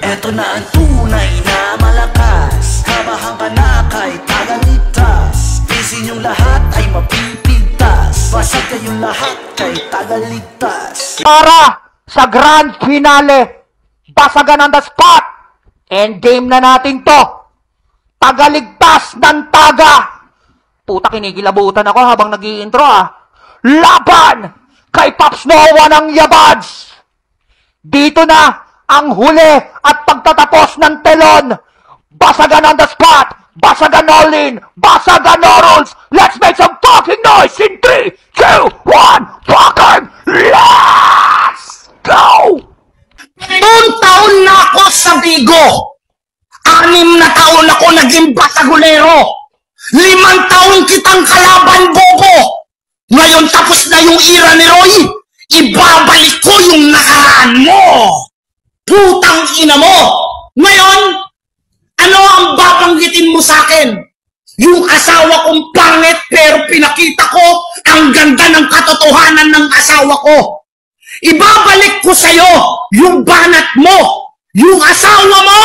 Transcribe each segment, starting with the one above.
Eto na ang tunay na malakas, habahan ka na kay tagaligtas. Isin yung lahat ay mapipigtas, basag kayong lahat kay tagaligtas. Para sa grand finale, basagan on the spot, endgame na natin to. Tagaligtas ng taga. Puta, kinikilabutan ako habang nag-i-intro Laban kay Pops Noah ng Yabads. Dito na ang huli at pagtatapos ng telon. Basagan on the spot, basagan all in, basagan no rules. Let's make some fucking noise in 3, 2, 1, fucking let's go! 7 taon na ako sa Bigo. 6 na taon ako naging basagulero. 5 taon kitang kalaban, bobo. Ngayon tapos na yung era ni Roy. Ibabalik ko yung nakaraan mo. Putang ina mo! Ngayon, ano ang babanggitin mo sa akin? Yung asawa kong pangit pero pinakita ko ang ganda ng katotohanan ng asawa ko. Ibabalik ko sa'yo yung banat mo. Yung asawa mo,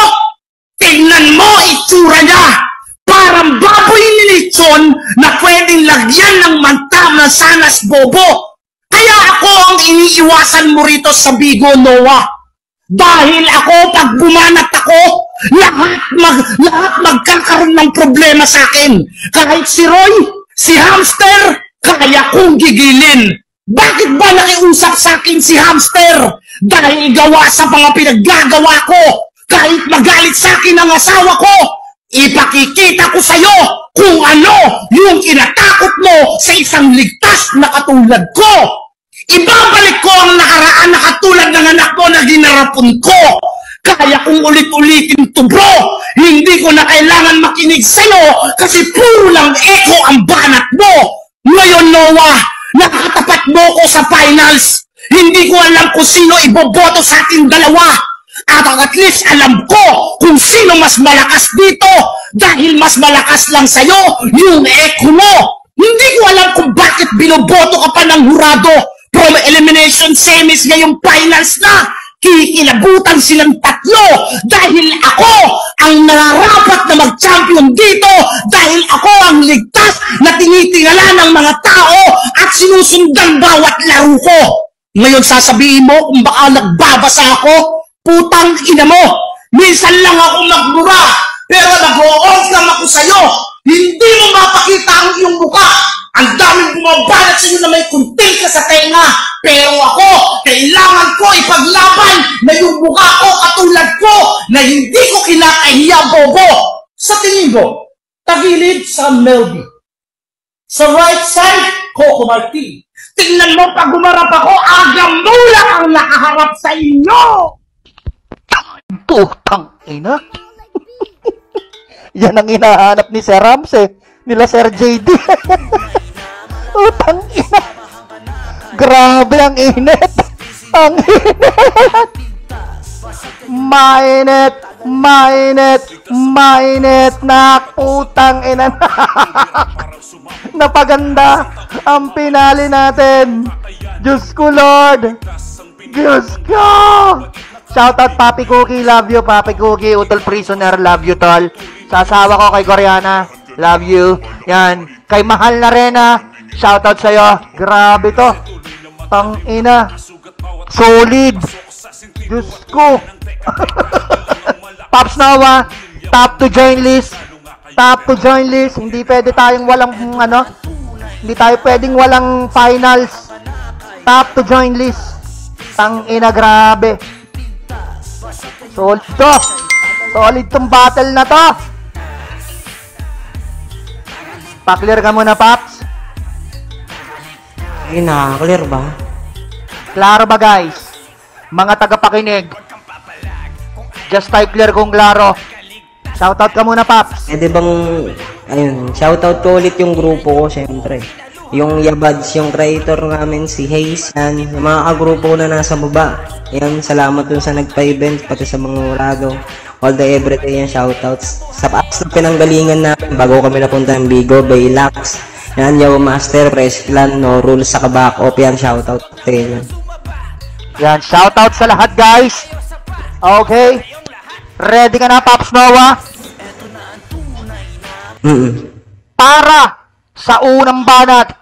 tingnan mo itsura niya. Parang baboy ni lechon na pwedeng lagyan ng manta na sanas bobo. Kaya ako ang iniiwasan mo rito sa Bigo, Noah. Dahil ako, pag bumanat ako, lahat magkakaroon ng problema sa akin. Kahit si Roy, si Hamster, kaya kong gigilin. Bakit ba nakiusap sa akin si Hamster? Dahil gawa sa mga pinaggagawa ko. Kahit magalit sa akin ang asawa ko, ipakikita ko sa'yo kung ano yung kinatakot mo sa isang ligtas na katulad ko. Ibabalik ko ang nakaraan na katulad ng anak mo na ginarapon ko. Kaya kung ulit-ulitin to, bro, hindi ko na kailangan makinig sa'yo kasi puro lang echo ang banat mo. Ngayon, Noah, nakatapat mo ko sa finals. Hindi ko alam kung sino iboboto sa ating dalawa. At least alam ko kung sino mas malakas dito dahil mas malakas lang sa'yo yung echo mo. Hindi ko alam kung bakit binoboto ka pa ng hurado. From elimination semis ngayong finals na, kikilabutan silang tatlo dahil ako ang nararapat na mag-champion dito dahil ako ang ligtas na tinitingala ng mga tao at sinusundan bawat laro ko. Ngayon sasabihin mo kung baka nagbabasa ako, putang ina mo. Minsan lang ako magmura pero nag-o-off lang ako sa'yo. Hindi mo mapakita ang iyong mukha. Ang daming bumabalat sa iyo na may kunting ka sa tenga. Pero ako, kailangan ko ipaglaban na yung mukha ko katulad ko na hindi ko kinakahiya, bobo. Sa tingin mo, tagilid sa Melby. Sa right side, Coco Martin. Tingnan mo pag gumarap ako, agam mo lang ang nakaharap sa inyo. Putang ina. Yan ang hinahanap ni Sir Rams nila Sir JD. Putang ina. Grabe ang init. Ang init. Mainit. Mainit. Mainit na putang ina. Napaganda ang pinali natin. Diyos ko, Lord. Diyos ko. Shoutout Papi Cookie, love you Papi Cookie. Utol Prisoner, love you tol. Sa asawa ko kay Koreana, love you. Yan, kay Mahal na Rena, shoutout sa'yo. Grabe to. Tangina. Solid. Diyos ko. Pops Noah, top to join list. Top to join list. Hindi pwede tayong walang hindi tayo pwedeng walang finals. Top to join list. Tangina, grabe. Solid to. Solid tong battle na to. Pa-clear ka muna, Paps. Ay, na-clear ba? Klaro ba, guys? Mga tagapakinig. Just type clear kung klaro. Shoutout ka muna, Paps. Pwede bang, ayun, shoutout ko ulit yung grupo ko, syempre. Yung Yabads, yung creator namin, si Hayes, yan. Yung mga kagrupo na nasa baba. Yan, salamat dun sa nagpa-event, pati sa mga urado. All the everyday yan, shoutouts. Sa apps na pinanggalingan namin, bago kami napunta ng Bigo, Baylax. Yan, Yo Master, Press Clan, No Rules sa Kabak Off, yan, shoutout tayo. Yan, shoutout sa lahat guys. Okay. Ready ka na, Pops Noah? Para sa unang banat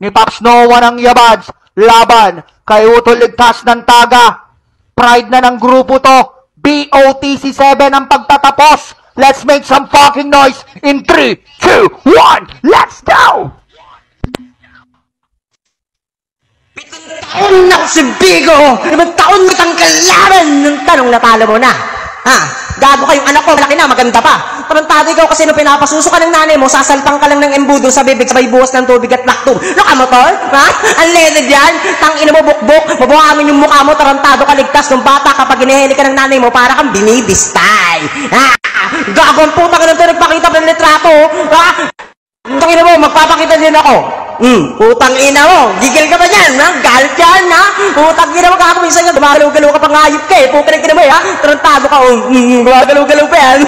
ni Pops Noah ng Yabads, laban kay Utol Ligtas ng Taga. Pride na ng grupo to. BOTC7 ang pagtatapos. Let's make some fucking noise in 3, 2, 1, let's go! Taon na ako si Bigo! 5 taon na kang kalaban ng tanong natalo mo na! Ha? Gago kayong anak ko, malaki na, maganda pa. Tarantado ikaw kasi nung pinapasuso ka ng nanay mo, sasalpang ka lang ng embudo sa bibig, sabay buhos ng tubig at laktum. Nakamotor? Ha? Unleaded yan? Tangina mo, bukbok, mabuhangin yung mukha mo, tarantado ka ligtas nung bata kapag ginihili ka ng nanay mo, para kang binibistay. Ha? Gago ang puta ka na ito, nagpakita pa ng litrato. Ha? Tangina mo, magpapakita din ako. Putang ina mo, gigil ka ba dyan, ha? Galit yan, ha? Putang ina mo, kakaminsan ka, dumagalaw-galaw ka pang hayop ka, eh. Putang ina mo, ha? Tarantado ka, gumagalaw-galaw pa yan.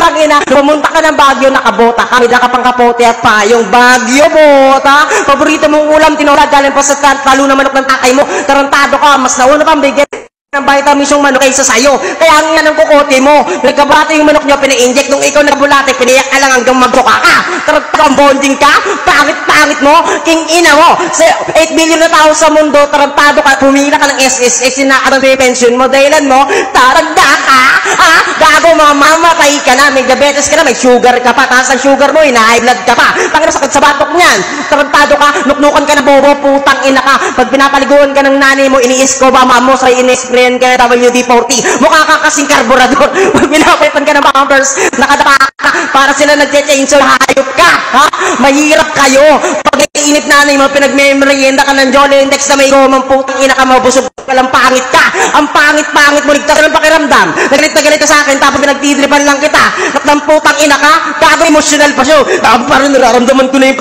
Tangina, pumunta ka ng Baguio, nakabota ka, may pang kapote at payong. Baguio, bota. Paborito mong ulam, tinulad, galing pa sa talo na manok ng tatay mo. Tarantado ka, mas nauna pang bigyan ng vitamins yung manok kaysa sa'yo. Kaya ang yan ang kukote mo. Nagkabulate yung manok nyo, pina-inject. Nung ikaw nagkabulate, piniyak ka lang hanggang magsuka ka. Tarantang bonding ka. Pangit-pangit mo. King ina mo. Sa 8 billion na tao sa mundo, tarantado ka. Pumila ka ng SSX, sinakatang pension mo. Dahilan mo, taranda ka. Ha? Gago, mamamatay ka na. May diabetes ka na, may sugar ka pa. Taas ang sugar mo, high blood ka pa. Tangina, sakit sa batok niyan. Tarantado ka, nuknukan ka na bobo, putang ina ka. Pag pinapaliguan ka ng nanay mo, iniisko ba mo sa inispray ka WD-40, mukha ka kasing karburador. Pag pinapalitan ka ng Pampers, nakadapa ka, para sila nagche-change, so hayop ka, ha? Mahirap kayo. Pag iinit nanay mo, pinagmemorienda ka ng Jolly Index na may gomang putang ina ka, mabusog ka lang, pangit ka. Ang pangit-pangit mo, ligtas ka ng pakiramdam. Nagalit na galit ka sa akin, tapos pinagtidripan lang kita. At ng putang ina ka, gago emotional pa siya. Tapos parang nararamdaman ko na yung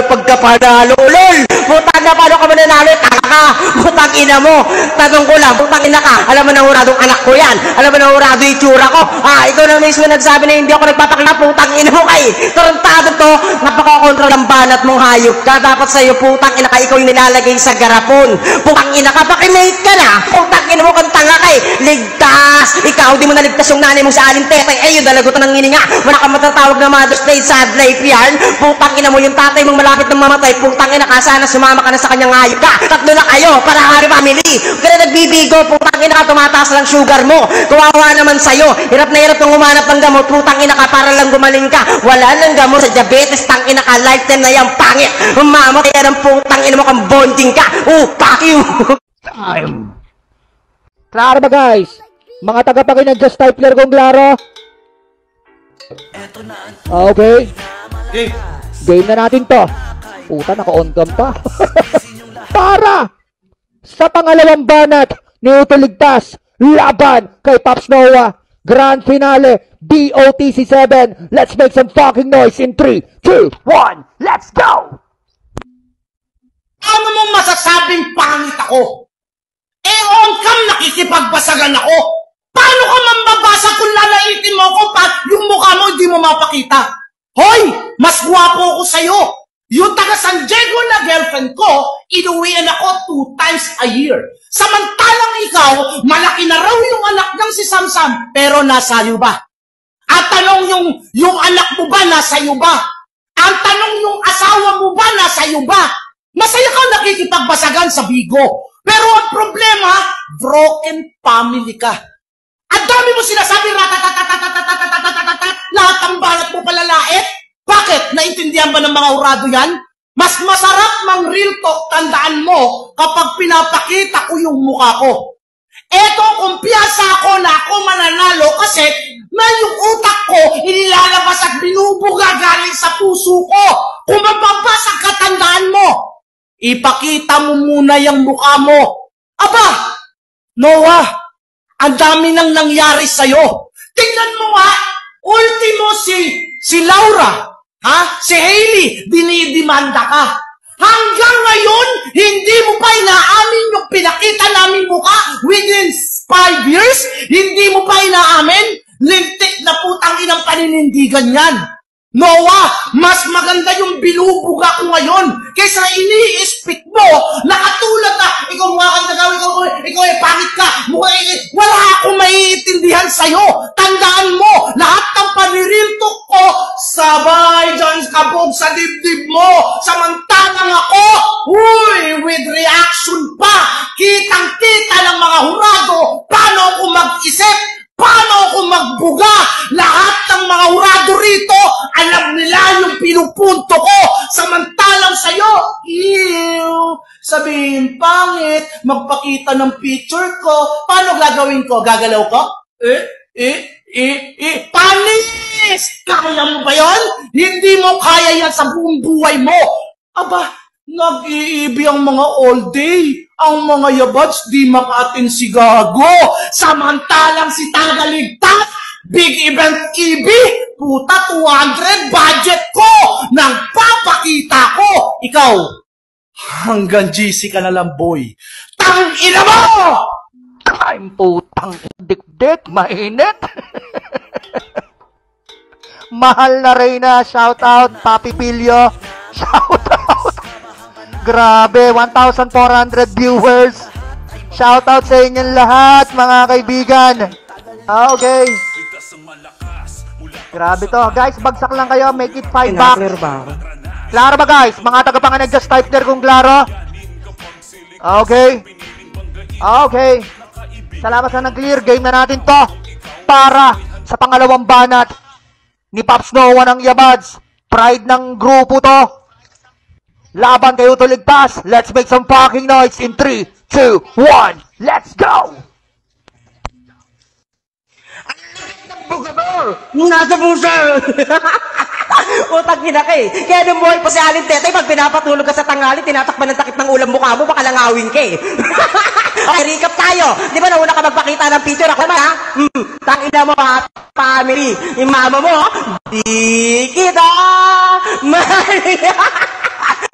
pagkapanalo, lol. Putang na, paano ka mananalo? Taka ka, putang ina mo. Tanong ko lang, putang ina ka, alam mo na huradong anak ko yan, alam mo na hurado yung tsura ko, ikaw na mismo nagsabi na hindi ako nagpapakita, putang ina mo kay, tarantado to, napakakontrol ang banat mong hayop ka, dapat sa'yo putang ina ka, ikaw yung nilalagay sa garapon, putang ina ka, pakimate ka na, putang ina mo kang tanga kay, ligtas, ikaw di mo naligtas yung nanay mo sa alin tetay, yun dalagutan ng hininga, wala ka matatawag na Mother's Day, sad life yan, putang ina mo yung tatay mong malapit ng mamatay, putang ina ka, sana sumama ka na sa kanyang hayop ka, tatlo na kayo, para hari family, kaya nagbibigo, putang ina ka, tumataas lang sugar mo. Kawawa naman sa'yo. Hirap na hirap kang humanap ng gamot. Putang ina ka, para lang gumaling ka. Wala lang gamot sa diabetes. Tang ina ka, lifetime na yan, pangit. Mamatay ka ng putang ina mo kang bonding ka. Fuck you. Klaro ba guys? Mga tagapakinig ng Stipler kong klaro? Okay. Game na natin to. Puta, naka-on cam pa. Para sa pangalawang banat ni Utol Ligtas, laban kay Pops Noah, grand finale, BOTC7. Let's make some fucking noise in 3, 2, 1, let's go! Ano mong masasabing pangit ako? On cam nakikipagbasagan ako. Paano ka mambabasa kung lalaitin mo ako pa yung mukha mo hindi mo mapakita? Hoy! Mas guwapo ako sa'yo! Yung taga San Diego na girlfriend ko, inuwian ako 2 times a year. Samantalang ikaw, malaki na raw yung anak ng si Samsam, pero nasa iyo ba? At tanong yung anak mo ba, nasa iyo ba? Ang tanong yung asawa mo ba, nasa iyo ba? Masaya ka nakikipagbasagan sa Bigo. Pero ang problema, broken family ka. Ang dami mo sinasabi, lahat ang balat mo palalait. Bakit? Naintindihan ba ng mga urado yan? Mas masarap mang real talk, tandaan mo, kapag pinapakita ko yung mukha ko. Eto, kumpiyansa ako na ako mananalo kasi may yung utak ko inilalabas at binubuga galing sa puso ko. Kung mababasag ka, tandaan mo, ipakita mo muna yung mukha mo. Aba, Noah, ang dami nang nangyari sa'yo. Tingnan mo nga, ultimo si Laura, si Hailey, dinidimanda ka. Hanggang ngayon, hindi mo pa inaamin yung pinakita namin mukha within 5 years? Hindi mo pa inaamin? Lintik na putang inang paninindigan yan. Noah, mas maganda yung binubuga ko ngayon kaysa ini-spit mo na katulad na ikaw mukha kang nagawin ko, ikaw pangit ka, wala akong maiintindihan sa'yo. Tandaan mo, lahat ng paniriltok ko, sabay dyan kabog sa dibdib mo. Samantalang ako, with reaction pa, kitang-kita ng mga hurado, paano ako mag-isip, paano ako magbuga? Lahat ng mga hurado rito, alam nila yung pinupunto ko. Samantalang sa'yo, sabihin, pangit, magpakita ng picture ko. Paano gagawin ko? Gagalaw ko? Panis! Kaya mo ba yun? Hindi mo kaya yan sa buong buhay mo. Aba, nag-iibi ang mga all day. Ang mga yabads di makatin si Gago. Samantalang si Tagaligtas, big event EB, puta 200 budget ko. Nagpapakita ko. Ikaw, hanggang GC ka na lang, boy. Tangina mo! Time putang dik-dik, mainit. Mahal na Reyna, shout out. Papi Pilio, shout out. Grabe, 1,400 viewers. Shout out sa inyong lahat, mga kaibigan. Okay. Grabe to. Guys, bagsak lang kayo. Make it 5 back. Clear ba ako? Klaro ba, guys? Mga tagapanganay, just type there kung klaro. Okay. Okay. Salamat sa nag-clear. Game na natin to. Para sa pangalawang banat ni Pops Noah ng Yabads. Pride ng grupo to. Laban kayo to ligtas. Let's make some fucking noise in 3, 2, 1. Let's go! Nasa puso! Utang hinaki. Kaya nung buhay pa si Alin Tetay, pag pinapatulog ka sa tangali, tinatakpan ng takip ng ulam mukha mo, baka langawin ka eh. Okay, recap tayo. Di ba nauna ka magpakita ng picture? Ako naman ha? Tangina mo ha, family. Yung mama mo, di kita Maria.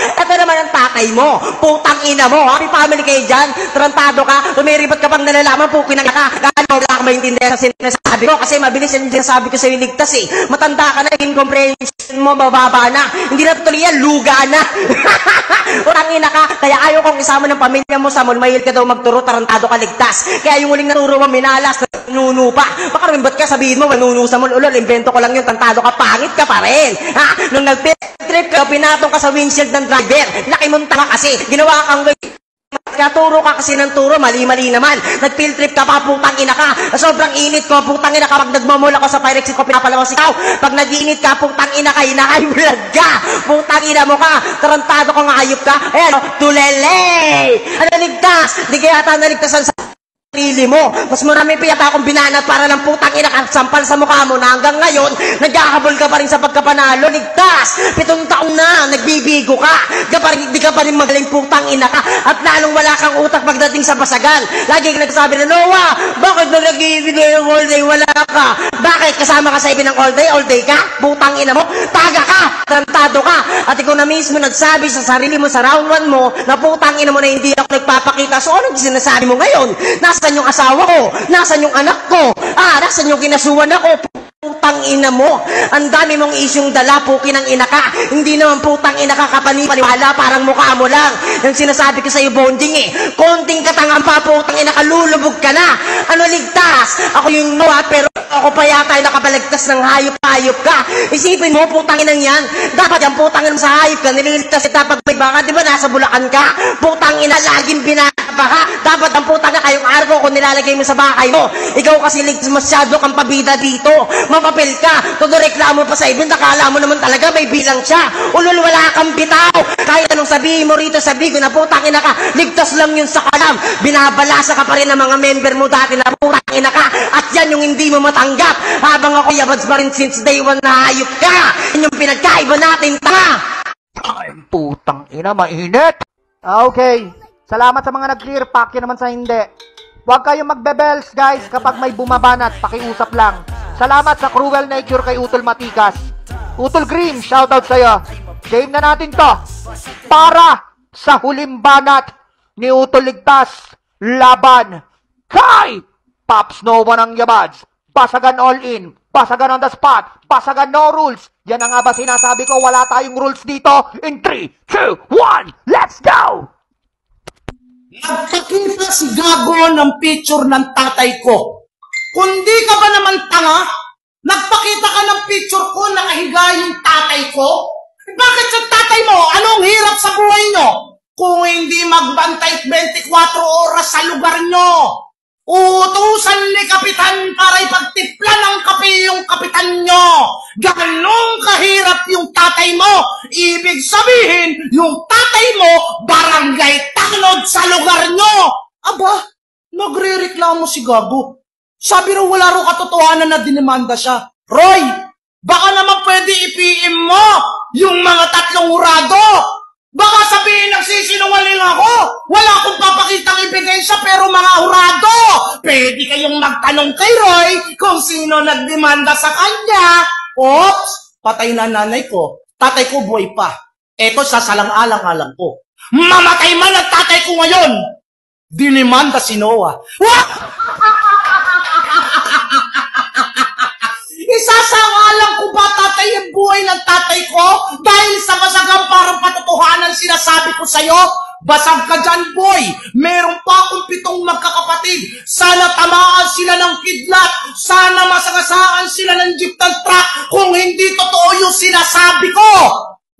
Ito naman ang tatay mo. Putang ina mo. Happy family kayo dyan. Trantado ka. Lumiribat ka pang nalalaman. Pukin ka. Gano'n wala ka maintindihan sa sinasabi ko. Kasi mabilis yung sinasabi ko sa'yo ligtas eh. Matanda ka na. Yung comprehension mo mababa na. Hindi na tuloy yan. Luga na. Putang ina ka. Kaya ayaw kong isama ng pamilya mo sa mall. Mahil ka daw magturo. Tarantado ka ligtas. Kaya yung huling naturo mo minalas. Nanuno pa. Baka naman ba't ka sabihin mo manuno sa mall. Ulol. Invento ko lang yun. Tantado ka. Pangit ka pa rin. Ha? Nung nag-trip ka, pinatong ka sa windshield ng driver. Laki mong tama kasi. Ginawa kang katuro ka kasi ng turo, mali-mali naman. Nag-field trip ka pa, putang ina ka. Sobrang init ko, putang ina ka. Pag nagmamula ko sa Pyrex ko, pinapalawas ikaw. Pag nag-iinit ka, putang ina ka, high blood ka. Putang ina mo ka. Tarantado ka, ngayop ka. Ayan, tulele. Ano ligtas? Di kaya ata naligtasan sa sarili mo. Mas marami pa yata akong binanat para lang putang ina ka sampal sa mukha mo na hanggang ngayon, naghahabol ka pa rin sa pagkapanalo. Ligtas! 7 taon na, nagbibigo ka. Di ka pa rin magaling putang ina ka. At lalong wala kang utak pagdating sa basagan. Lagi ka nagsasabi na, Noah, bakit na nag-iibigay yung all day? Wala ka. Bakit? Kasama ka sa ibig ng all day ka? Putang ina mo? Taga ka! Trantado ka! At ikaw na mismo nagsabi sa sarili mo sa round 1 mo na putang ina mo na hindi ako nagpapakita. So anong sinasabi mo ngayon? Nasaan yung asawa ko? Nasaan yung anak ko? Nasaan yung kinasuhan ako? Putang ina mo. Ang dami mong isyong dala, pukin ng ina ka. Hindi naman putang ina ka kapaniwala, parang mukha mo lang. Yung sinasabi ko sa iyo, bonding eh. Konting katangan pa, putang ina ka, lulubog ka na. Ano ligtas? Ako yung Noah, pero ako pa yata ay nakabalagtas ng hayop-hayop ka. Isipin mo, putang ina yan. Dapat yung putang ina sa hayop ka, nililigtas ita pag may baka, di ba nasa Bulacan ka? Putang ina, laging binaka ka. Dapat ang putang ina kayong arko kung nilalagay mo sa bakay mo. Ikaw kasi ligtas masyado kang pabida dito. Mapapil ka, todo reklamo pa sa ibon, nakala mo naman talaga may bilang siya. Ulol, wala kang bitaw. Kahit anong sabihin mo rito sa bigo na putang ina ka, ligtas lang yun sa kalam. Binabalasa ka pa rin ng mga member mo dati na putang ina ka. At yan yung hindi mo matanggap. Habang ako yabads pa rin since day 1 na hayop ka. Yan yung pinagkaiba natin, tanga. Ay, putang ina, mainit. Okay. Salamat sa mga nag-clear pack, yun naman sa hindi. Huwag kayong magbe-bells, guys, kapag may bumabanat, pakiusap lang. Salamat sa Cruel Nature kay Utol Matikas. Utol Green, shoutout sa'yo. Game na natin to. Para sa huling banat ni Utol Ligtas, laban kay Pops Noah ng Yabads. Basagan all in. basagan on the spot, basagan no rules. Yan ang nga ba sinasabi ko, wala tayong rules dito. In 3, 2, 1, let's go! Nagpakita si Gago ng picture ng tatay ko. Kundi ka ba naman tanga? Nagpakita ka ng picture ko, nakahiga yung tatay ko? Bakit sa tatay mo? Anong hirap sa buhay nyo? Kung hindi magbantay 24 oras sa lugar nyo, uutusan ni Kapitan para ipagtipla ng kape yung kapitan nyo. Ganong kahirap yung tatay mo. Ibig sabihin, yung tatay mo, barangay tanod sa lugar nyo. Aba, nagre-reklamo si Gago. Sabi raw wala raw katotohanan na dinimanda siya. Roy, baka naman pwede i-PM mo yung mga tatlong hurado. Baka sabihin nagsisinungaling ako. Wala akong papakitang ebidensya pero mga hurado. Pwede kayong magtanong kay Roy kung sino nagdemanda sa kanya. Oops, patay na nanay ko. Tatay ko buhay pa. Eto sasalang-alang-alang ko. Mamatay man ang tatay ko ngayon. Dinimanda si Noah. Isasangalang ko ba tatay ang buhay ng tatay ko? Dahil sa masagang parang patotohanan sinasabi ko sa'yo? Basag ka dyan, boy! Meron pa akong 7 magkakapatid. Sana tamaan sila ng kidlat. Sana masagasaan sila ng jeep ng truck kung hindi totoo yung sinasabi ko!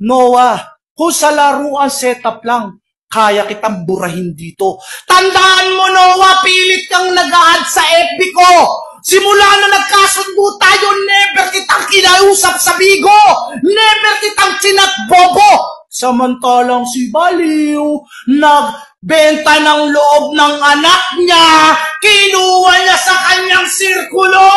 Noah, kung sa laruan setup lang, kaya kitang burahin dito. Tandaan mo, Noah, pilit kang nag-aad sa FB ko. Simula na nagkasundo tayo, never kitang kinausap sa Bigo. Never kitang sinatbobo. Samantalang si Baliw, nagbenta ng loob ng anak niya, kinuha niya sa kanyang sirkulo.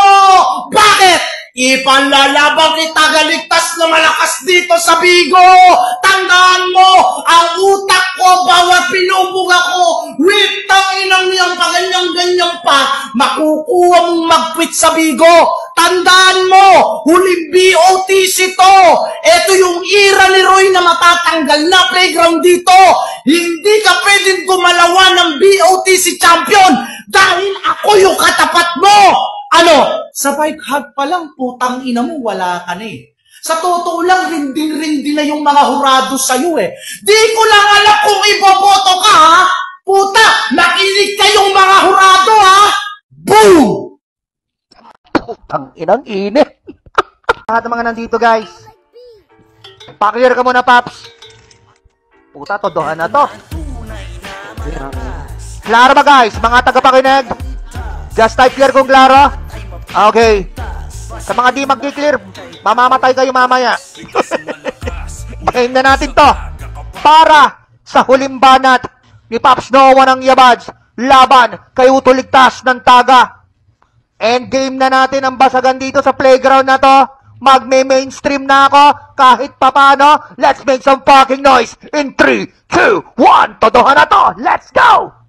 Bakit? Ipanlalabang kita galigtas na malakas dito sa Bigo. Tandaan mo, ang utak ko bawat pinubog ako. Wait, tanginang niyang paganyan-ganyan pa, makukuha mong mag-quit sa Bigo. Tandaan mo, huling BOTC to. Ito yung era ni Roy na matatanggal na playground dito. Hindi ka pwedeng gumalawan ng BOTC champion dahil ako yung katapat mo. Ano? Sa bike hug pa lang, putang ina mo, wala ka na eh. Sa totoo lang, rinding-rindi na yung mga hurado sa'yo eh. Di ko lang alam kung iboboto ka ha. Puta, nakinig kayong mga hurado ha. Boom! Putang inang init. Lahat ng mga nandito guys. Pa-clear ka muna, Paps. Puta, todohan na to. Klaro ba guys? Mga tagapakinig? Just type clear kung klaro. Okay. Sa mga di mag-clear, mamamatay kayo mamaya. Pakain na natin to. Para sa huling banat ni Pops Noah ng Yabads, laban kay Utuligtas ng Taga. Endgame na natin ang basagan dito sa playground na to. Magme-mainstream na ako kahit papano. Let's make some fucking noise in 3, 2, 1. Todohan na to. Let's go!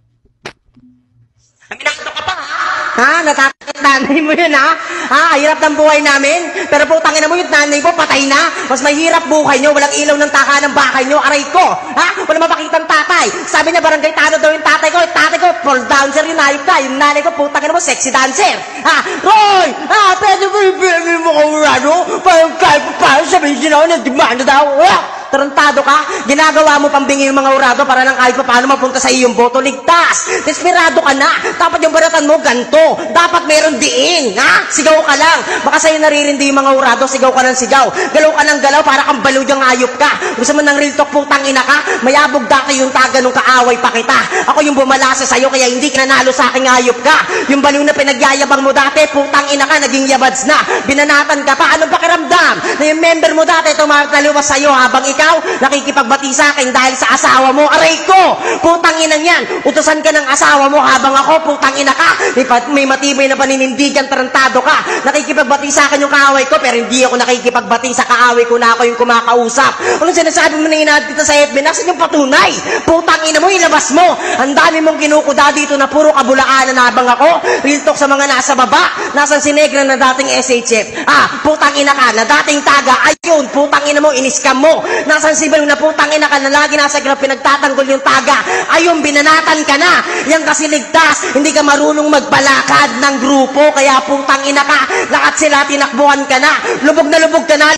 Minakto ka pa, ha? Ha? Natatakot nanay mo yun, ha? Ha? Hirap ng buhay namin. Pero putangin na mo yung nanay mo, patay na. Mas mahirap buhay nyo. Walang ilaw ng taka ng bahay nyo. Aray ko. Ha? Wala mapakitang tatay. Sabi niya, barangay tanod daw yung tatay ko. Tatay ko, pole dancer yung nayip ka. Yung nanay ko, putangin na mo, sexy dancer. Ha? Roy! Ha? Pwede mo yung mga urano? Parang kahit pa, sabihin siya na, nagdimanda daw. Ha? Tarantado ka, ginagawa mo pambingi yung mga urado para lang kahit pa paano mapunta sa iyong boto, ligtas. Desperado ka na. Dapat yung baratan mo ganto. Dapat meron diin, ha? Sigaw ka lang. Baka sa'yo naririndi yung mga urado, sigaw ka ng sigaw. Galaw ka ng galaw para kang baludyang ayop ka. Gusto mo ng real talk, putang ina ka? Mayabog dati yung taga nung kaaway pa kita. Ako yung bumalasa sa'yo kaya hindi ka nanalo sa aking ayop ka. Yung baliw na pinagyayabang mo dati, putang ina ka, naging yabads na. Binanatan ka pa. Anong pakiramdam? Na yung member mo dati tumataliwas sa'yo habang ikaw nakikipagbati sa akin dahil sa asawa mo. Aray ko! Putang inang yan! Utusan ka ng asawa mo habang ako, putang ina ka! May matibay na paninindigan, tarantado ka! Nakikipagbati sa akin yung kaaway ko, pero hindi ako nakikipagbati sa kaaway ko na ako yung kumakausap. Anong sinasabi mo na inad dito sa FB? Nasaan yung patunay? Putang ina mo, ilabas mo! Ang dami mong kinukuda dito na puro kabulaanan habang ako. Real talk sa mga nasa baba. Nasaan si Negra na dating SHF? Ah, putang ina ka, na dating taga. Ay, yun, putang ina mo, iniskam mo. Nasaan si Balong na putang ina ka na lagi nasa grab pinagtatanggol yung taga. Ayun, binanatan ka na. Yan kasi ligtas, hindi ka marunong magbalakad ng grupo. Kaya putang ina ka, lakat sila tinakbuhan ka na. Lubog na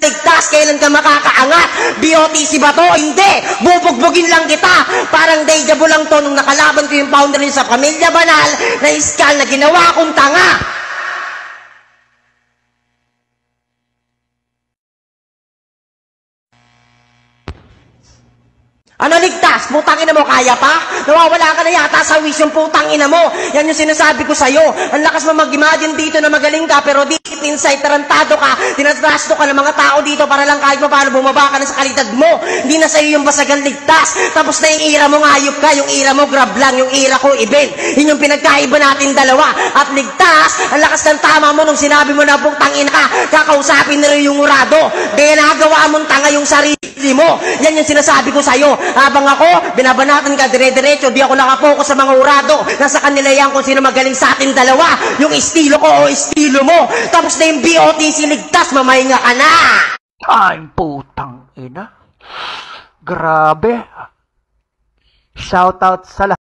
ligtas, kailan ka makakaangat? BOTC ba to? Hindi! Bubugbugin lang kita. Parang deja vu lang to nung nakalaban ko yung founder niya sa Pamilya Banal na iskal na ginawa kong tanga. Ano ligtas? Putang ina mo, kaya pa? Nawawala ka na yata sa wish yung putang ina mo. Yan yung sinasabi ko sa'yo. Ang lakas mo mag-imagine dito na magaling ka, pero deep inside, tarantado ka, tinatrasto ka ng mga tao dito para lang kahit paano bumaba ka na sa kalidad mo. Hindi na sa'yo yung basagang ligtas. Tapos na yung ira mo, ngayop ka. Yung ira mo, grab lang. Yung ira ko, event. Yun yung pinagkaiba natin dalawa. At ligtas, ang lakas ng tama mo nung sinabi mo na putang ina ka, kakausapin na rin yung urado. Kaya nagawa mong tanga yung sarili mo. Yan yung sinasabi ko sa'yo. Habang ako, binabanatan ka dire-diretso, di ako nakapokus sa mga urado. Nasa kanila yan kung sino magaling sa ating dalawa. Yung estilo ko o estilo mo. Tapos na yung BOTC ligtas, mamahinga ka na. Ay, putang ina. Grabe. Shoutout sa lahat.